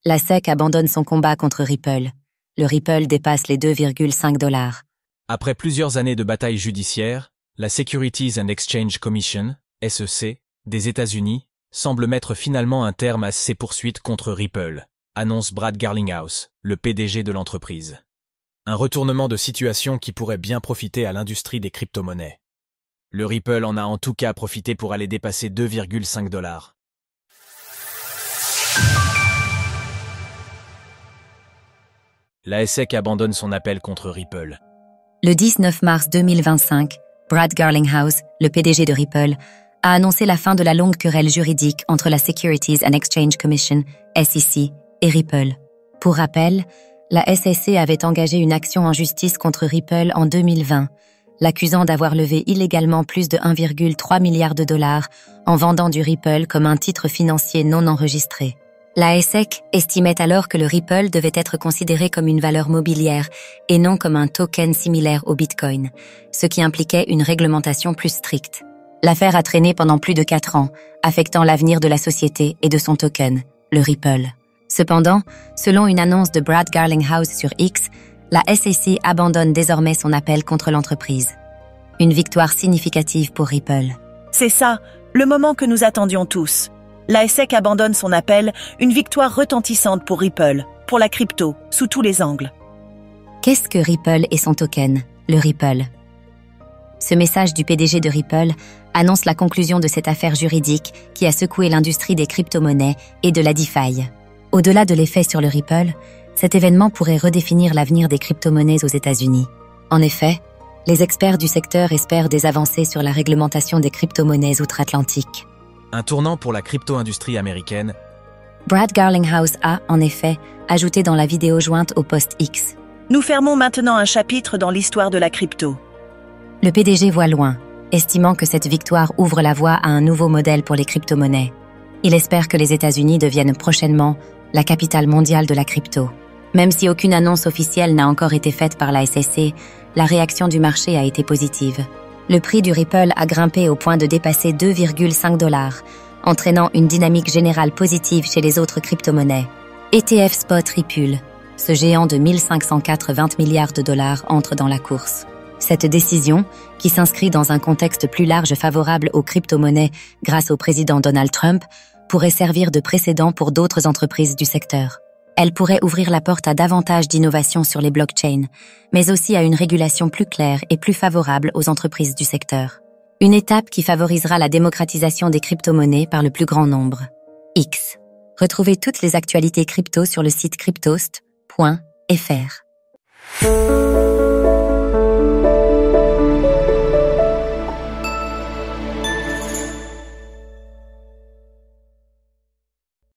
La SEC abandonne son combat contre Ripple. Le Ripple dépasse les 2,5 $. Après plusieurs années de bataille judiciaire, la Securities and Exchange Commission, SEC, des États-Unis, semble mettre finalement un terme à ses poursuites contre Ripple, annonce Brad Garlinghouse, le PDG de l'entreprise. Un retournement de situation qui pourrait bien profiter à l'industrie des crypto-monnaies. Le Ripple en a en tout cas profité pour aller dépasser 2,5 $. La SEC abandonne son appel contre Ripple. Le 19 mars 2025, Brad Garlinghouse, le PDG de Ripple, a annoncé la fin de la longue querelle juridique entre la Securities and Exchange Commission, SEC, et Ripple. Pour rappel, la SEC avait engagé une action en justice contre Ripple en 2020, l'accusant d'avoir levé illégalement plus de 1,3 milliard de dollars en vendant du Ripple comme un titre financier non enregistré. La SEC estimait alors que le Ripple devait être considéré comme une valeur mobilière et non comme un token similaire au Bitcoin, ce qui impliquait une réglementation plus stricte. L'affaire a traîné pendant plus de 4 ans, affectant l'avenir de la société et de son token, le Ripple. Cependant, selon une annonce de Brad Garlinghouse sur X, la SEC abandonne désormais son appel contre l'entreprise. Une victoire significative pour Ripple. C'est ça, le moment que nous attendions tous. La SEC abandonne son appel, une victoire retentissante pour Ripple, pour la crypto, sous tous les angles. Qu'est-ce que Ripple et son token, le Ripple? Ce message du PDG de Ripple annonce la conclusion de cette affaire juridique qui a secoué l'industrie des crypto-monnaies et de la DeFi. Au-delà de l'effet sur le Ripple, cet événement pourrait redéfinir l'avenir des crypto-monnaies aux États-Unis. En effet, les experts du secteur espèrent des avancées sur la réglementation des crypto-monnaies outre-Atlantique. Un tournant pour la crypto-industrie américaine. Brad Garlinghouse a, en effet, ajouté dans la vidéo jointe au post X. Nous fermons maintenant un chapitre dans l'histoire de la crypto. Le PDG voit loin, estimant que cette victoire ouvre la voie à un nouveau modèle pour les crypto-monnaies. Il espère que les États-Unis deviennent prochainement la capitale mondiale de la crypto. Même si aucune annonce officielle n'a encore été faite par la SEC, la réaction du marché a été positive. Le prix du Ripple a grimpé au point de dépasser 2,5 $, entraînant une dynamique générale positive chez les autres crypto-monnaies. ETF Spot Ripple, ce géant de 1580 milliards de dollars entre dans la course. Cette décision, qui s'inscrit dans un contexte plus large favorable aux crypto-monnaies grâce au président Donald Trump, pourrait servir de précédent pour d'autres entreprises du secteur. Elle pourrait ouvrir la porte à davantage d'innovations sur les blockchains, mais aussi à une régulation plus claire et plus favorable aux entreprises du secteur. Une étape qui favorisera la démocratisation des crypto-monnaies par le plus grand nombre. X. Retrouvez toutes les actualités crypto sur le site cryptost.fr.